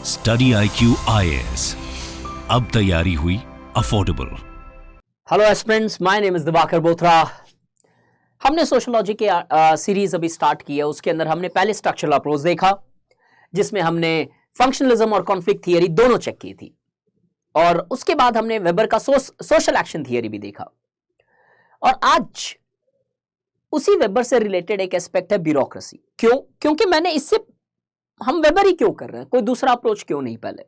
Study IQ IAS, अब तैयारी हुई affordable. Hello aspirants, my name is Diwakar Bothra. हमने सोशियोलॉजी के सीरीज अभी स्टार्ट की है। उसके अंदर हमने पहले स्ट्रक्चरल अप्रोच देखा, जिसमें हमने फंक्शनलिज्म और कॉन्फ्लिक्ट थियरी दोनों चेक की थी, और उसके बाद हमने वेबर का सोशल एक्शन थियरी भी देखा। और आज उसी वेबर से रिलेटेड एक एस्पेक्ट है ब्यूरोक्रेसी। क्यों? क्योंकि मैंने इससे हम वेबर ही क्यों कर रहे हैं, कोई दूसरा अप्रोच क्यों नहीं? पहले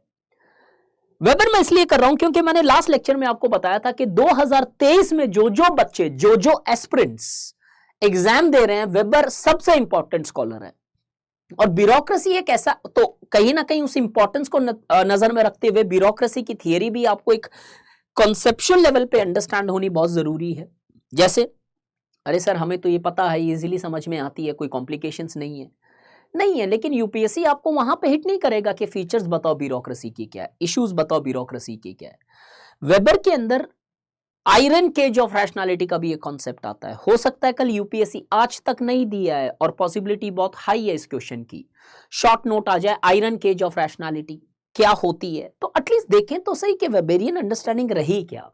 वेबर मैं इसलिए कर रहा हूं क्योंकि मैंने लास्ट लेक्चर में आपको बताया था कि 2023 में जो बच्चे जो एस्पिरेंट्स एग्जाम दे रहे हैं, वेबर सबसे इंपॉर्टेंट स्कॉलर है। और ब्यूरोक्रेसी एक ऐसा, तो कहीं ना कहीं उस इंपॉर्टेंस को नजर में रखते हुए ब्यूरोक्रेसी की थियरी भी आपको एक कॉन्सेप्चुअल लेवल पे अंडरस्टैंड होनी बहुत जरूरी है। जैसे अरे सर, हमें तो ये पता है, इजीली समझ में आती है, कोई कॉम्प्लिकेशंस नहीं है, लेकिन यूपीएससी आपको वहां पे हिट नहीं करेगा कि फीचर्स बताओ ब्यूरोक्रेसी की क्या है, इश्यूज बताओ ब्यूरोक्रेसी की क्या है। वेबर के अंदर आयरन केज ऑफ रैशनैलिटी का भी एक कॉन्सेप्ट आता है। हो सकता है कल यूपीएससी आज तक नहीं दिया है और पॉसिबिलिटी बहुत हाई है इस क्वेश्चन की, शॉर्ट नोट आ जाए आयरन केज ऑफ रैशनैलिटी क्या होती है, तो एटलीस्ट देखें तो सही कि वेबेरियन अंडरस्टैंडिंग रही क्या।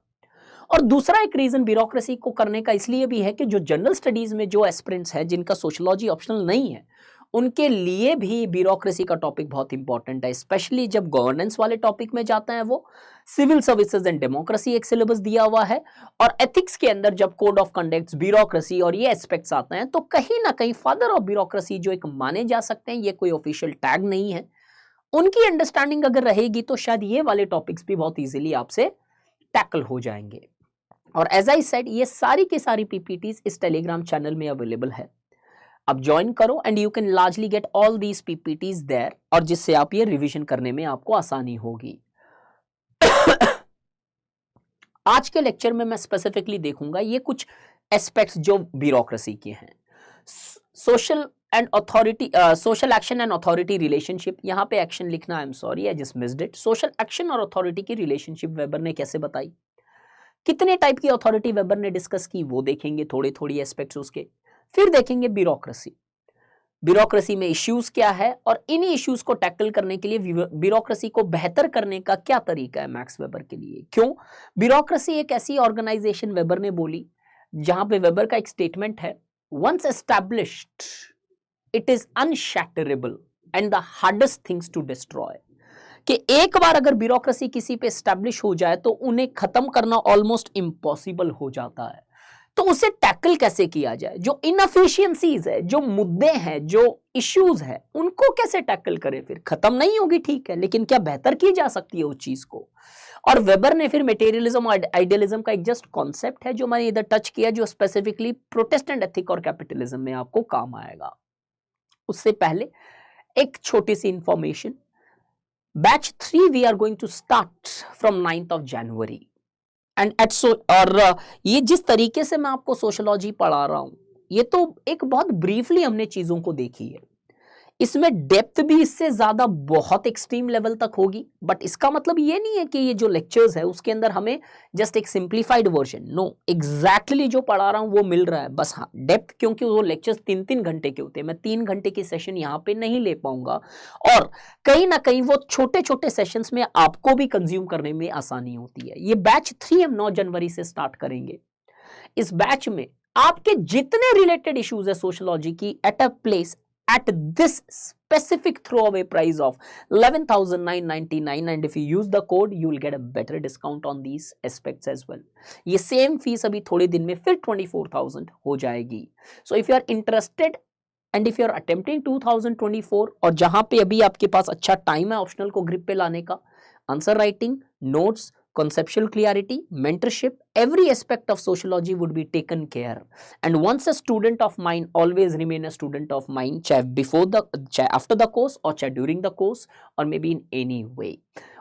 और दूसरा एक रीजन ब्यूरोक्रेसी को करने का इसलिए भी है कि जो जनरल स्टडीज में जो एस्पिरेंट्स है जिनका सोशियोलॉजी ऑप्शनल नहीं है, उनके लिए भी ब्यूरोक्रेसी का टॉपिक बहुत इंपॉर्टेंट है। स्पेशली जब गवर्नेंस वाले टॉपिक में जाते हैं, वो सिविल सर्विसेज एंड डेमोक्रेसी एक सिलेबस दिया हुआ है, और एथिक्स के अंदर जब कोड ऑफ कंडक्ट, ब्यूरोक्रेसी और ये एस्पेक्ट्स आते हैं, तो कहीं ना कहीं फादर ऑफ ब्यूरोक्रेसी जो एक माने जा सकते हैं, ये कोई ऑफिशियल टैग नहीं है, उनकी अंडरस्टैंडिंग अगर रहेगी तो शायद ये वाले टॉपिक्स भी बहुत इजीली आपसे टैकल हो जाएंगे। और एज आई सेड, ये सारी की सारी पीपीटीज इस टेलीग्राम चैनल में अवेलेबल है। अब ज्वाइन करो and you can largely get all these PPTs there, और जिससे आप ये रिवीजन करने में आपको आसानी होगी। आज के लेक्चर में मैं स्पेसिफिकली देखूंगा ये कुछ एस्पेक्ट्स जो ब्यूरोक्रेसी के हैं। Social and authority, social action and authority relationship, यहां पे एक्शन लिखना, I am sorry I just missed it. Social action और अथॉरिटी की रिलेशनशिप वेबर ने कैसे बताई, कितने टाइप की अथॉरिटी वेबर ने डिस्कस की, वो देखेंगे, थोड़ी एस्पेक्ट्स उसके। फिर देखेंगे ब्यूरोक्रेसी, ब्यूरोक्रेसी में इश्यूज क्या है, और इन इश्यूज को टैकल करने के लिए ब्यूरोक्रेसी को बेहतर करने का क्या तरीका है मैक्स वेबर के लिए। क्यों? ब्यूरोक्रेसी एक ऐसी ऑर्गेनाइजेशन, वेबर ने बोली, जहां पे वेबर का एक स्टेटमेंट है, once established it is unshatterable and the hardest things to destroy, कि एक बार अगर ब्यूरोक्रेसी किसी पे एस्टैब्लिश हो जाए तो उन्हें खत्म करना ऑलमोस्ट इम्पॉसिबल हो जाता है। तो उसे टैकल कैसे किया जाए, जो इनएफिशिएंसीज है, जो मुद्दे हैं, जो इश्यूज है, उनको कैसे टैकल करें। फिर खत्म नहीं होगी, ठीक है, लेकिन क्या बेहतर की जा सकती है उस चीज को। और वेबर ने फिर मटेरियलिज्म और आइडियलिज्म का एक जस्ट कॉन्सेप्ट है जो मैंने इधर टच किया, जो स्पेसिफिकली प्रोटेस्टेंट एथिक और कैपिटलिज्म में आपको काम आएगा। उससे पहले एक छोटी सी information, batch 3 we are going to start from 9th of January and और ये जिस तरीके से मैं आपको सोशियोलॉजी पढ़ा रहा हूं, ये तो एक बहुत ब्रीफली हमने चीजों को देखी है, इसमें डेप्थ भी इससे ज्यादा बहुत एक्सट्रीम लेवल तक होगी। बट इसका मतलब ये नहीं है कि ये जो लेक्चर्स है उसके अंदर हमें जस्ट एक सिंप्लीफाइड वर्जन, नो, एग्जैक्टली जो पढ़ा रहा हूं वो मिल रहा है। बस हाँ, डेप्थ, क्योंकि वो लेक्चर्स 3-3 घंटे के होते हैं, मैं 3 घंटे की सेशन यहाँ पे नहीं ले पाऊंगा, और कहीं ना कहीं वो छोटे छोटे सेशंस में आपको भी कंज्यूम करने में आसानी होती है। ये बैच 3 हम 9 जनवरी से स्टार्ट करेंगे। इस बैच में आपके जितने रिलेटेड इश्यूज है सोशियोलॉजी की, at a place at this specific throwaway price of 11,999, and if you use the code you will get a better discount on these aspects as well. ये same fees अभी थोड़े दिन में फिर 24,000 हो जाएगी। So if you are interested and if you are attempting 2024, और जहां पे अभी आपके पास अच्छा टाइम है ऑप्शनल को ग्रिप पे लाने का, answer writing, notes, conceptual clarity, mentorship, every aspect of sociology would be taken care. And once a student of mine, always remain a student of mine, चाहे before the, चाहे after the course, और चाहे during the course, or maybe in any way.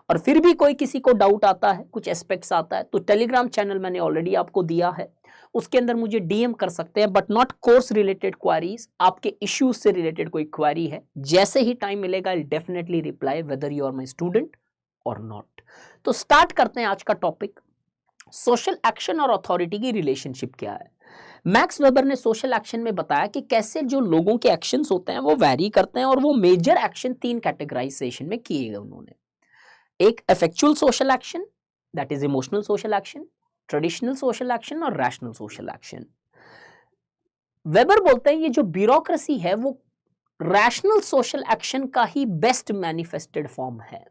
और फिर भी कोई किसी को डाउट आता है, कुछ एस्पेक्ट्स आता है, तो टेलीग्राम चैनल मैंने ऑलरेडी आपको दिया है, उसके अंदर मुझे डीएम कर सकते हैं, but not course related queries, आपके इश्यूज से रिलेटेड कोई क्वेरी है, जैसे ही टाइम मिलेगा I definitely reply, whether you are my student और नॉट। तो स्टार्ट करते हैं आज का टॉपिक, सोशल एक्शन और अथॉरिटी की रिलेशनशिप क्या है। मैक्स वेबर ने सोशल एक्शन में बताया कि कैसे जो लोगों के एक्शंस होते हैं वो वैरी करते हैं और वो मेजर एक्शन 3 कैटेगराइजेशन में किए गए उन्होंने। एक effectual social action, that is emotional social action, traditional social action और रैशनल सोशल एक्शन। वेबर बोलते हैं ये जो ब्यूरोक्रेसी है वो रैशनल सोशल एक्शन का ही बेस्ट मैनिफेस्टेड फॉर्म है।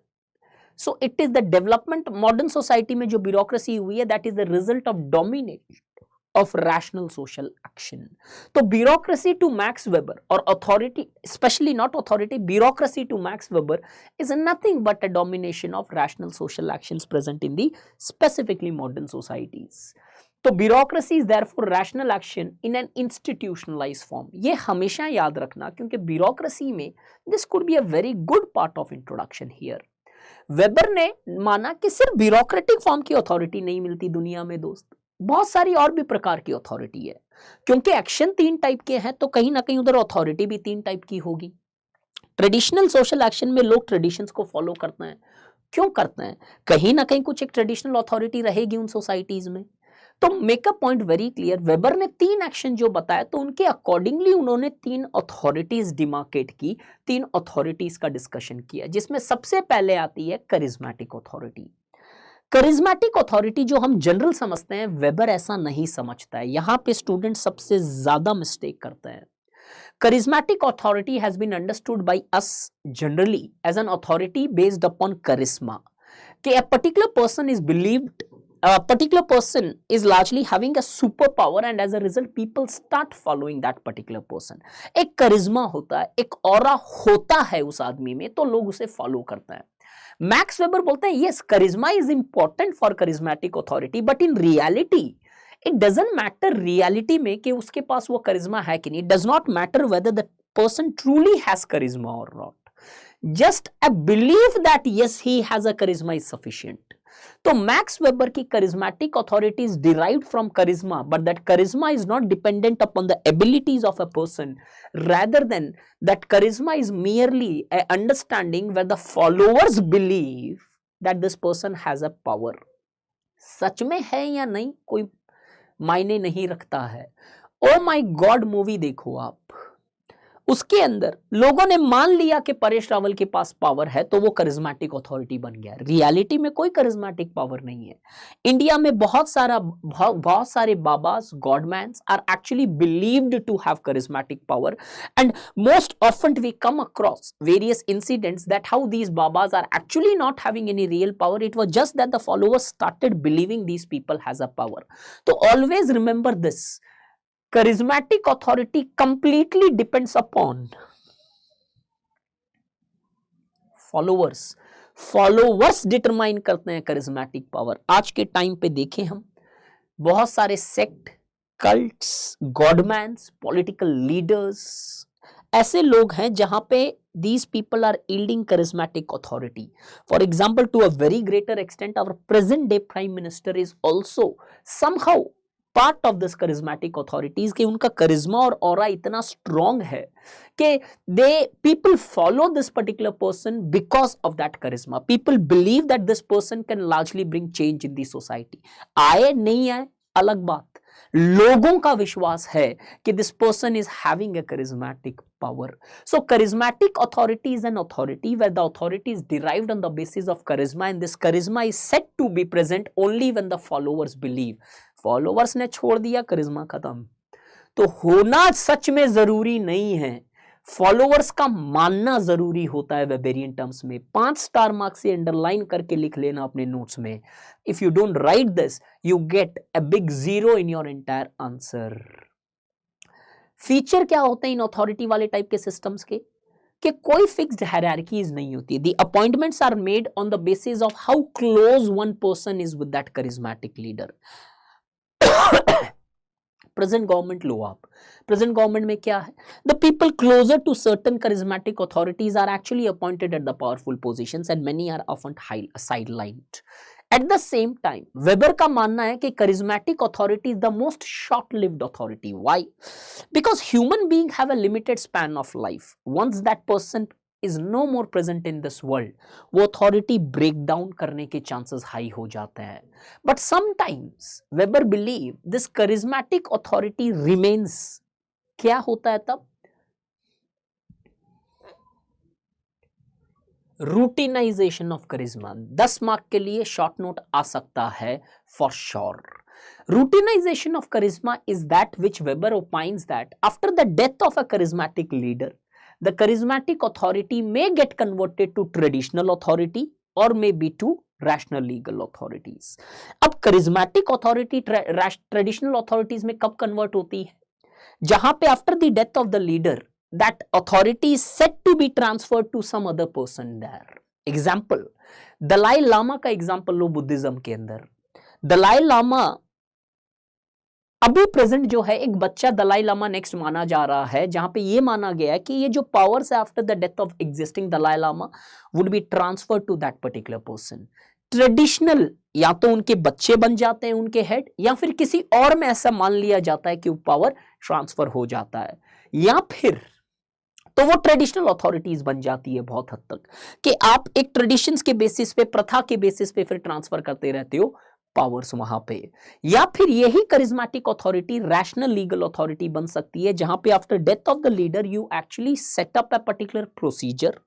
So it is the development modern society में जो ब्यूरोक्रेसी हुई है that is the result of domination of rational social action. तो bureaucracy to Max Weber or authority, especially not authority, bureaucracy to Max Weber is nothing but a domination of rational social actions present in the specifically modern societies. तो bureaucracy is therefore rational action in an institutionalized form. ये हमेशा याद रखना क्योंकि bureaucracy में this could be a very good part of introduction here. Weber ने माना कि सिर्फ ब्यूरोक्रेटिक फॉर्म की अथॉरिटी नहीं मिलती दुनिया में दोस्त, बहुत सारी और भी प्रकार की अथॉरिटी है। क्योंकि एक्शन 3 टाइप के हैं तो कहीं ना कहीं उधर अथॉरिटी भी 3 टाइप की होगी। ट्रेडिशनल सोशल एक्शन में लोग ट्रेडिशंस को फॉलो करते हैं। क्यों करते हैं? कहीं ना कहीं कुछ एक ट्रेडिशनल अथॉरिटी रहेगी उन सोसाइटीज में। तो make a point very clear, weber ने 3 एक्शन जो बताया तो उनके अकॉर्डिंगली उन्होंने 3 अथॉरिटीज डिमार्केट की, 3 अथॉरिटीज का डिस्कशन किया, जिसमें सबसे पहले आती है करिज्मेटिक अथॉरिटी। करिज्मेटिक अथॉरिटी जो हम जनरल समझते हैं, वेबर ऐसा नहीं समझता है। यहां पे स्टूडेंट सबसे ज्यादा मिस्टेक करते हैं। charismatic authority has been understood by us generally as an authority based upon charisma, कि a particular person is believed, a particular person is largely having a superpower and as a result people start following that particular person. एक करिश्मा होता है, एक aura होता है उस आदमी में, तो लोग उसे फॉलो करते हैं। मैक्स वेबर बोलते हैं yes, charisma is important for charismatic authority, but in reality it doesn't matter reality में कि उसके पास वो करिश्मा है कि नहीं। Does not matter whether the person truly has charisma और not, just a believe that yes he has a charisma is sufficient. तो मैक्स वेबर की charismatic authority is derived from charisma, but that charisma is not dependent upon the abilities of a person, rather than that charisma is merely a understanding where the followers believe that this person has a power. सच में है या नहीं कोई मायने नहीं रखता है। Oh my God movie देखो आप, उसके अंदर लोगों ने मान लिया कि परेश रावल के पास पावर है तो वो करिश्मेटिक अथॉरिटी बन गया। रियलिटी में कोई करिश्मेटिक पावर नहीं है। इंडिया में बहुत सारे babas, godmans are actually believed to have charismatic power, and most often we come across various incidents that how these babas are actually not having any real power, it was just that the followers started believing these people has a power. तो always remember this, charismatic authority completely depends upon followers. followers determine करते हैं charismatic power। आज के time पे देखें हम, बहुत सारे सेक्ट, कल्ट्स, गॉडमैन्स, पॉलिटिकल लीडर्स, ऐसे लोग हैं जहां पे these people are yielding charismatic authority. For example, to a very greater extent, our present day prime minister is also somehow part of this charismatic authorities, कि उनका करिश्मा और aura इतना strong है कि they people follow this particular person because of that charisma. People believe that this person can largely bring change in the society. आए नहीं आए अलग बात, लोगों का विश्वास है कि this person is having a charismatic power. So charismatic authority is an authority where the authority is derived on the basis of charisma, and this charisma is said to be present only when the followers believe. Followers ने छोड़ दिया, charisma खत्म। तो होना सच में जरूरी नहीं है, फॉलोअर्स का मानना जरूरी होता है वेबेरियन टर्म्स में। 5 स्टार मार्क से अंडरलाइन करके लिख लेना अपने नोट्स में। If you don't write this you get a big 0 in your entire answer. Feature क्या होते हैं इन अथॉरिटी वाले टाइप के सिस्टम्स के, कि कोई फिक्स्ड हायरार्कीज नहीं होती। The appointments are made on the basis of how close one person is with that charismatic leader. Present government लो आप, प्रेजेंट गवर्नमेंट में क्या है, the people closer to certain charismatic authorities are actually appointed at the powerful positions and many are often sidelined. At the same time, Weber का मानना है कि charismatic authority is the most short-lived authority. Why? Because human beings have a limited span of life. Once that person is no more present in this world, वो authority break down करने के chances high हो जाते हैं. But sometimes Weber believe this charismatic authority remains. क्या होता है तब? रूटीनाइजेशन ऑफ करिश्मा. 10 मार्क के लिए शॉर्ट नोट आ सकता है for sure. Routinization of charisma is that which Weber opines that after the death of a charismatic leader the charismatic authority may get converted to traditional authority और may be to rational legal authorities. अब charismatic authority traditional authorities में कब convert होती है? जहां पे after the death of the leader that authority is said to be transferred to some other person there. Example, Dalai Lama का example लो Buddhism के अंदर. दलाई लामा अभी प्रेजेंट जो है एक बच्चा दलाई लामा नेक्स्ट माना जा रहा है, जहां पे ये माना गया है कि ये जो पावर्स है after the death of existing Dalai Lama would be transferred to that particular person. Traditional या तो उनके बच्चे बन जाते हैं उनके हेड, या फिर किसी और में ऐसा मान लिया जाता है कि वो पावर ट्रांसफर हो जाता है, या फिर तो वो ट्रेडिशनल अथॉरिटीज बन जाती है बहुत हद तक कि आप एक ट्रेडिशंस के बेसिस पे, प्रथा के बेसिस पे फिर ट्रांसफर करते रहते हो पावर्स वहां पे. या फिर यही charismatic authority rational legal authority बन सकती है, जहां पे after death of the leader you actually set up a particular procedure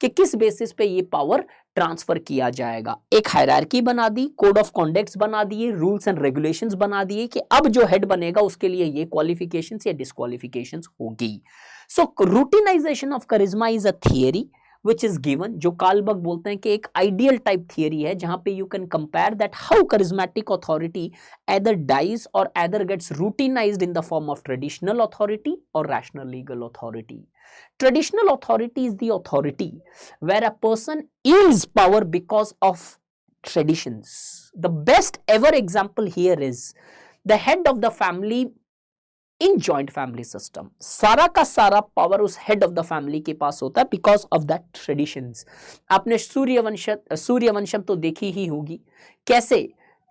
कि किस बेसिस पे ये पावर ट्रांसफर किया जाएगा. एक हायरार्की बना दी, कोड ऑफ कॉन्डक्ट्स बना दिए, रूल्स एंड रेगुलेशंस बना दिए कि अब जो हेड बनेगा उसके लिए ये क्वालिफिकेशंस या डिस्क्वालिफिकेशंस होगी. So routinization of charisma is a theory which is given, जो कार्लबर्ग बोलते हैं कि एक आइडियल टाइप थियरी है, जहां पे you can compare that how charismatic authority either dies or either gets routinized in the form of traditional authority or rational legal authority. Traditional authority is the authority where a person yields power because of traditions. The best ever example here is the head of the family in joint family system. सारा का सारा power उस head of the family के पास होता है because of that traditions. आपने सूर्यवंशम तो देखी ही होगी, कैसे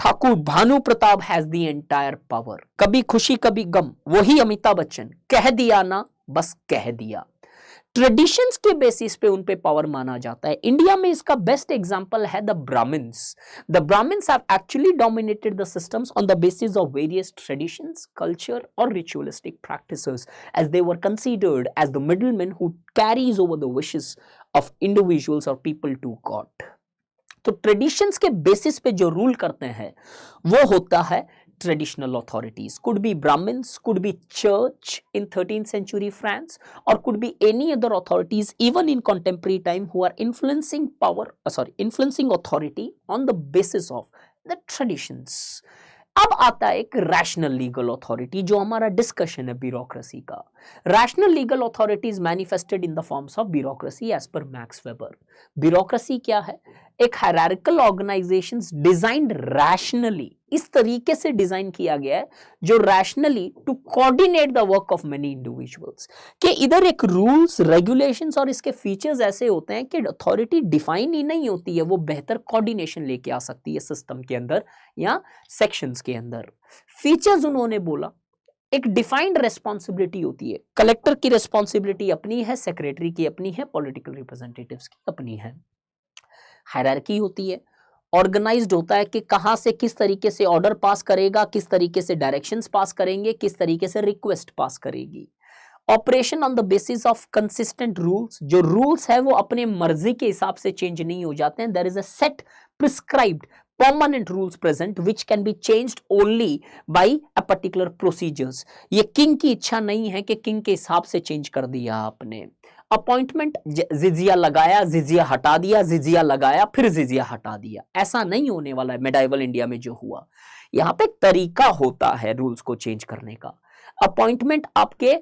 Thakur Bhanu Pratap has the entire power. कभी खुशी कभी गम, वही अमिताभ बच्चन, कह दिया ना बस कह दिया. ट्रेडिशंस के बेसिस पे उन पे पावर माना जाता है. इंडिया में इसका बेस्ट एग्जांपल है the Brahmins. The Brahmins have actually dominated the systems on the basis of various traditions, culture और ritualistic practices as they were considered as the middleman who carries over the wishes of individuals और people to god. तो traditions के बेसिस पे जो rule करते हैं वो होता है traditional authorities. Could be Brahmins, could be church in 13th century France, or could be any other authorities even in contemporary time who are influencing authority on the basis of the traditions. अब आता है एक rational legal authority, जो हमारा discussion है bureaucracy का. Rational legal authority is manifested in the forms of bureaucracy as per Max Weber. Bureaucracy क्या है? एक हायरार्किकल ऑर्गेनाइजेशंस डिजाइन्ड रैशनली, इस तरीके से डिजाइन किया गया है जो rationally to coordinate the work of many individuals, कि इधर एक रूल्स रेगुलेशंस और इसके फीचर्स ऐसे होते हैं कि अथॉरिटी डिफाइन ही नहीं होती है, वो बेहतर कोऑर्डिनेशन लेके आ सकती है सिस्टम के अंदर या सेक्शंस के अंदर. फीचर्स उन्होंने बोला, एक डिफाइंड रेस्पॉन्सिबिलिटी होती है. कलेक्टर की रेस्पॉन्सिबिलिटी अपनी है, सेक्रेटरी की अपनी है, पॉलिटिकल रिप्रेजेंटेटिव्स की अपनी है. हायरार्की होती है, ऑर्गेनाइज्ड होता है कि कहां से किस तरीके से ऑर्डर पास करेगा, किस तरीके से डायरेक्शंस पास करेंगे, किस तरीके से रिक्वेस्ट पास करेगी. Operation on the basis of consistent rules, जो रूल्स है वो अपने मर्जी के हिसाब से चेंज नहीं हो जाते हैं. There is a set prescribed permanent rules present which can be changed only by a particular procedures. ये किंग की इच्छा नहीं है कि किंग के हिसाब से चेंज कर दिया आपने. अपॉइंटमेंट, जिजिया लगाया, जिजिया हटा दिया, जिजिया लगाया, फिर जिजिया हटा दिया, ऐसा नहीं होने वाला है. मेडाइवल इंडिया में जो हुआ, यहाँ पे तरीका होता है रूल्स को चेंज करने का. अपॉइंटमेंट आपके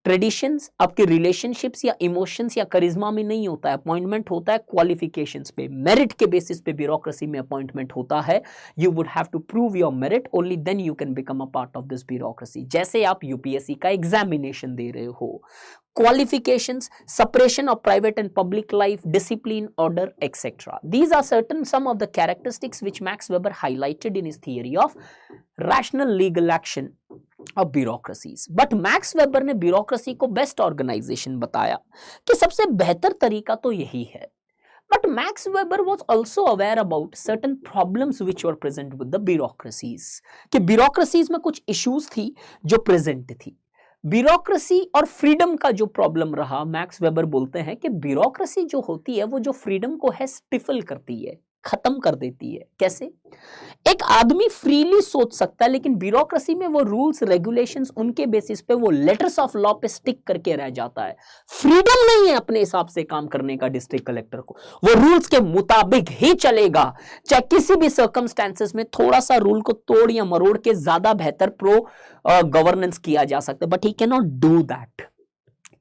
ट्रेडिशंस, आपके रिलेशनशिप्स या इमोशंस या करिश्मा में नहीं होता है. अपॉइंटमेंट होता है क्वालिफिकेशंस पे, मेरिट के बेसिस पे ब्यूरोक्रेसी में अपॉइंटमेंट होता है. You would have to prove your merit, only then you can become a part of this bureaucracy. जैसे आप यूपीएससी का एग्जामिनेशन दे रहे हो. Qualifications, separation of private and public life, discipline, order, etc. These are some of the characteristics which Max Weber highlighted in his theory of rational legal action of bureaucracies. But max Weber ने bureaucracy को best organisation बताया कि सबसे बेहतर तरीका तो यही है। But Max Weber was also aware about certain problems which were present with the bureaucracies, कि bureaucracies में कुछ issues थी जो present थी। ब्यूरोक्रेसी और फ्रीडम का जो प्रॉब्लम रहा, मैक्स वेबर बोलते हैं कि ब्यूरोक्रेसी जो होती है वो जो फ्रीडम को है स्टिफल करती है, खत्म कर देती है। कैसे? एक आदमी फ्रीली सोच सकता है, लेकिन ब्यूरोक्रेसी में वो रूल्स रेगुलेशंस उनके बेसिस पे वो लेटर्स ऑफ लॉ पे स्टिक करके रह जाता है। फ्रीडम नहीं है अपने हिसाब से काम करने का डिस्ट्रिक्ट कलेक्टर को, वो रूल्स के मुताबिक ही चलेगा, चाहे किसी भी सर्कमस्टेंसेस में थोड़ा सा रूल को तोड़ या मरोड़ के ज्यादा बेहतर प्रो गवर्नेंस किया जा सकता है, but he can not do that.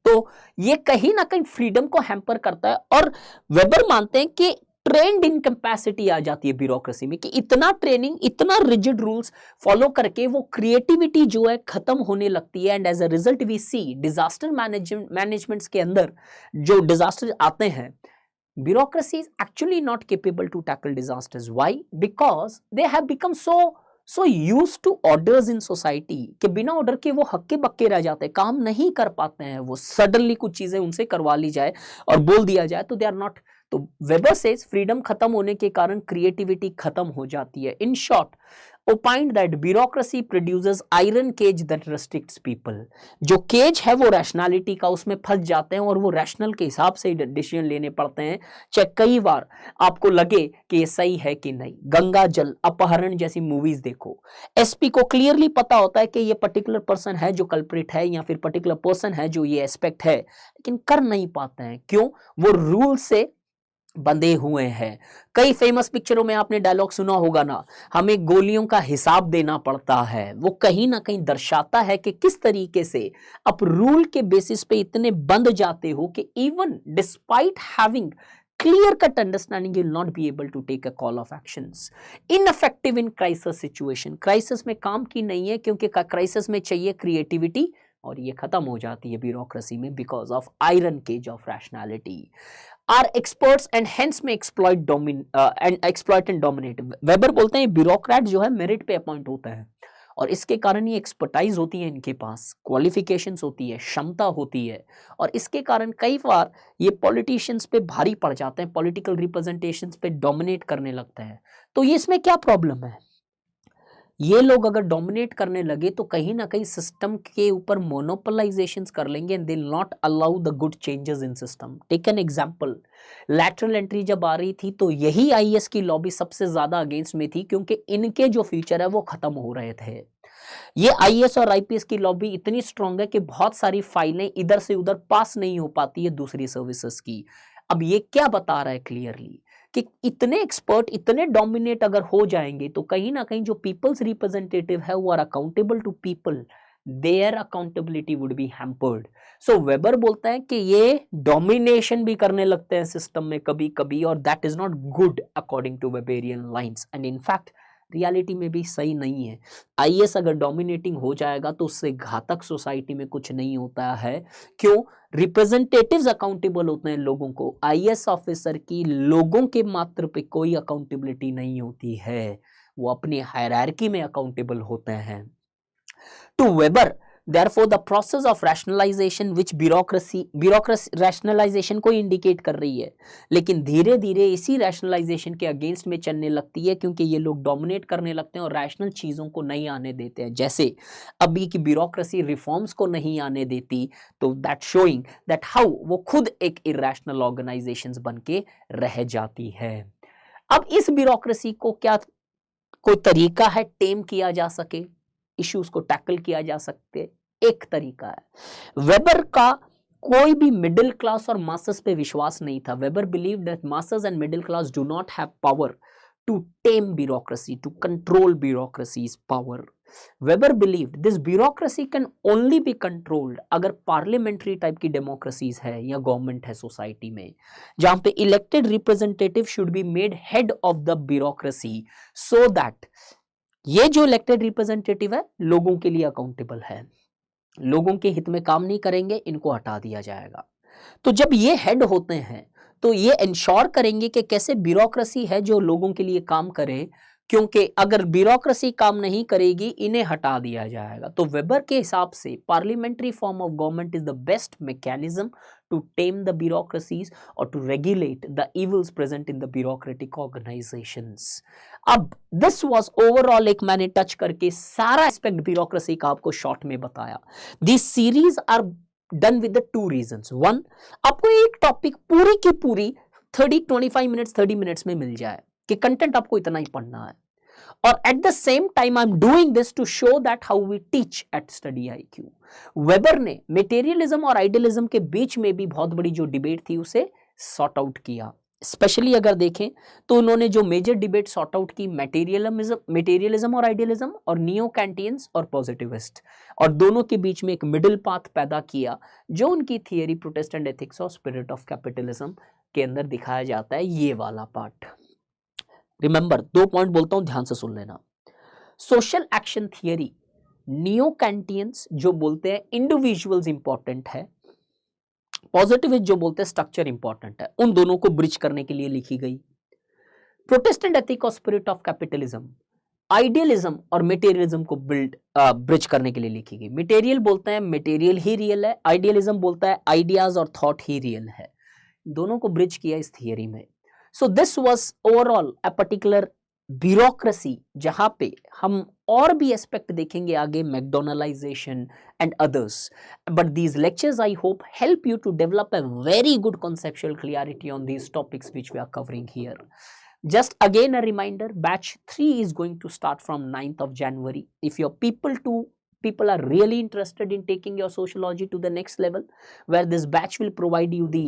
तो ये कहीं ना कहीं फ्रीडम को हैम्पर करता है। और वेबर मानते हैं कि ट्रेंड इनकैपेसिटी आ जाती है ब्यूरोक्रेसी में, कि इतना ट्रेनिंग, इतना रिजिड रूल्स फॉलो करके वो क्रिएटिविटी जो है खत्म होने लगती है। And as a result we see disaster managements के अंदर जो डिजास्टर आते हैं, bureaucracy is actually not capable to tackle disasters. Why? Because they have become so used to orders in society कि बिना ऑर्डर के वो हक्के बक्के रह जाते हैं, काम नहीं कर पाते हैं। वो सडनली कुछ चीजें उनसे करवा ली जाए और बोल दिया जाए तो दे आर नॉट। तो वेबर सेज फ्रीडम खत्म होने के कारण क्रिएटिविटी खत्म हो जाती है। In short, opined that bureaucracy produces iron cage that restricts people। जो केज है वो रैशनैलिटी का, उसमें फंस जाते हैं और वो रैशनल के हिसाब से डिसीजन लेने पड़ते हैं, चाहे कई बार आपको लगे कि ये सही है कि नहीं। गंगा जल अपहरण जैसी मूवीज देखो, एसपी को क्लियरली पता होता है कि ये पर्टिकुलर पर्सन है जो कल्प्रिट है या फिर पर्टिकुलर पर्सन है जो ये एस्पेक्ट है, लेकिन कर नहीं पाते हैं। क्यों? वो रूल से बंधे हुए हैं। कई फेमस पिक्चरों में आपने डायलॉग सुना होगा ना, हमें गोलियों का हिसाब देना पड़ता है। वो कहीं ना कहीं दर्शाता है कि किस तरीके से आप रूल के बेसिस पे इतने बंध जाते हो कि even despite having clear cut understanding you will not be able to take a call of actions। ineffective in crisis situation, crisis में काम की नहीं है क्योंकि crisis में चाहिए creativity और ये खत्म हो जाती है ब्यूरोक्रेसी में because of iron cage of rationality। Are experts and hence may exploit and dominate। Weber बोलते हैं ब्यूरोक्रेट जो है मेरिट पे अपॉइंट होता है और इसके कारण ये एक्सपर्टाइज होती है, इनके पास क्वालिफिकेशंस होती है, क्षमता होती है, और इसके कारण कई बार ये पॉलिटिशियंस पे भारी पड़ जाते हैं, पॉलिटिकल रिप्रेजेंटेशंस पे डोमिनेट करने लगते हैं। तो ये इसमें क्या प्रॉब्लम है? ये लोग अगर डोमिनेट करने लगे तो कहीं ना कहीं सिस्टम के ऊपर मोनोपोलाइजेशंस कर लेंगे and they will not allow the good changes in system. Take an example, lateral entry जब आ रही थी तो यही आईएएस की लॉबी सबसे ज्यादा अगेंस्ट में थी क्योंकि इनके जो फ्यूचर है वो खत्म हो रहे थे। ये आईएएस और आईपीएस की लॉबी इतनी स्ट्रांग है कि बहुत सारी फाइलें इधर से उधर पास नहीं हो पाती है दूसरी सर्विसेज की। अब ये क्या बता रहा है क्लियरली कि इतने एक्सपर्ट, इतने डोमिनेट अगर हो जाएंगे तो कहीं ना कहीं जो पीपल्स रिप्रेजेंटेटिव है वो are accountable to people, their accountability would be hampered. So Weber बोलता है कि ये डोमिनेशन भी करने लगते हैं सिस्टम में कभी कभी, और that is not good according to Weberian lines, and in fact reality में भी सही नहीं है। आईएएस अगर डोमिनेटिंग हो जाएगा तो उससे घातक सोसाइटी में कुछ नहीं होता है। क्यों? रिप्रेजेंटेटिव्स अकाउंटेबल होते हैं लोगों को, आईएएस ऑफिसर की लोगों के मात्र पे कोई अकाउंटेबिलिटी नहीं होती है, वो अपनी हायरार्की में अकाउंटेबल होते हैं। To Weber therefore the process of rationalization which bureaucracy rationalization को इंडिकेट कर रही है, लेकिन धीरे धीरे इसी rationalization के अगेंस्ट में चलने लगती है क्योंकि ये लोग डोमिनेट करने लगते हैं और रैशनल चीज़ों को नहीं आने देते हैं। जैसे अभी की ब्यूरोक्रेसी रिफॉर्म्स को नहीं आने देती, तो दैट शोइंग दैट हाउ वो खुद एक इरेशनल ऑर्गेनाइजेशंस बन के रह जाती है। अब इस ब्यूरोक्रेसी को क्या कोई तरीका है टेम किया जा सके, इश्यूज को टैकल किया जा सकते? एक तरीका है, वेबर का कोई भी मिडिल क्लास और मासस पे विश्वास नहीं था। Weber believe that masses and middle class do not have power to tame bureaucracy, to control bureaucracy's power. Weber believed this bureaucracy can only be controlled अगर पार्लियामेंट्री टाइप की डेमोक्रेसीज है या government है सोसाइटी में, जहां पे elected representative should be made head of the bureaucracy, so that ये जो इलेक्टेड रिप्रेजेंटेटिव है लोगों के लिए अकाउंटेबल है, लोगों के हित में काम नहीं करेंगे, इनको हटा दिया जाएगा। तो जब ये हेड होते हैं तो ये इंश्योर करेंगे कि कैसे ब्यूरोक्रेसी है जो लोगों के लिए काम करे, क्योंकि अगर ब्यूरोक्रेसी काम नहीं करेगी इन्हें हटा दिया जाएगा। तो वेबर के हिसाब से parliamentary form of government is the best mechanism to tame the bureaucracies और to regulate the evils present in the bureaucratic organisations. अब दिस वाज ओवरऑल, एक मैंने टच करके सारा एस्पेक्ट ब्यूरोक्रेसी का आपको शॉर्ट में बताया। This series are done with the two reasons. One, आपको एक टॉपिक पूरी की पूरी 25 मिनट्स 30 मिनट्स में मिल जाए कि कंटेंट आपको इतना ही पढ़ना है, और at the same time I am doing this to show that how we teach at Study IQ. Weber ने मटेरियलिज्म और आइडियलिज्म के बीच में भी बहुत बड़ी जो डिबेट थी उसे सॉर्ट आउट किया। स्पेशली अगर देखें तो उन्होंने जो मेजर डिबेट सॉर्ट आउट की मटेरियलिज्म और आइडियलिज्म और नियो कैंटियंस और पॉजिटिविस्ट, और दोनों के बीच में एक मिडिल पाथ पैदा किया जो उनकी थियरी प्रोटेस्टेंट एथिक्स और स्पिरिट ऑफ कैपिटलिज्म के अंदर दिखाया जाता है, ये वाला पार्ट। रिमेंबर, 2 पॉइंट बोलता हूं, ध्यान से सुन लेना। सोशल एक्शन थियरी, नियो कैंटियंस जो बोलते हैं इंडिविजुअल्स इंपॉर्टेंट है, पॉजिटिविस्ट जो बोलते हैं स्ट्रक्चर इंपॉर्टेंट है, उन दोनों को ब्रिज करने के लिए लिखी गई। प्रोटेस्टेंट एथिक और स्पिरिट ऑफ कैपिटलिज्म आइडियलिज्म और मटेरियलिज्म को ब्रिज करने के लिए लिखी गई। मटेरियल बोलते हैं मटेरियल ही रियल है, आइडियलिज्म बोलता है आइडियाज और थॉट ही रियल है। दोनों को ब्रिज किया इस थियरी में। So this was overall a particular bureaucracy, जहां पे हम और भी एस्पेक्ट देखेंगे आगे, McDonaldization and others, but these lectures I hope help you to develop a very good conceptual clarity on these topics which we are covering here. Just again a reminder, batch 3 is going to start from 9th of January. If your people are really interested in taking your sociology to the next level, where this batch will provide you the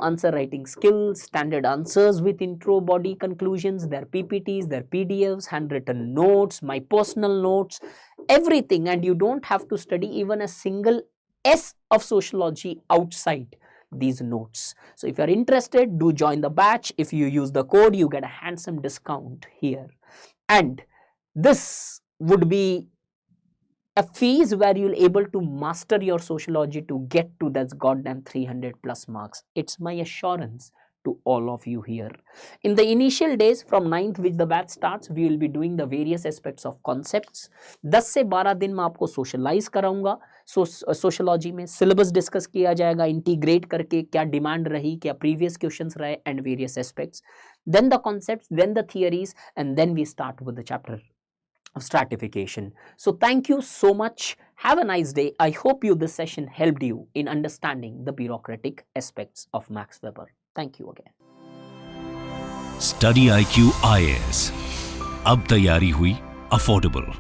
answer writing skills, standard answers with intro, body, conclusions, their PPTs, their PDFs, handwritten notes, my personal notes, everything, and you don't have to study even a single S of sociology outside these notes. So if you are interested, do join the batch. If you use the code, you get a handsome discount here, and this would be a fees where you'll able to master your sociology to get to that goddamn 300 plus marks. It's my assurance to all of you here. In the initial days from 9th which the batch starts, we will be doing the various aspects of concepts. 10 से 12 दिन मैं आपको socialize कराऊंगा। Sociology में syllabus discuss किया जाएगा, integrate करके क्या डिमांड रही, क्या प्रीवियस क्वेश्चंस रहे, and various aspects, then the concepts, then the theories, and then we start with the chapter of stratification. So thank you so much. Have a nice day. I hope this session helped you in understanding the bureaucratic aspects of Max Weber. Thank you again. Study IQ IAS, अब तैयारी हुई affordable.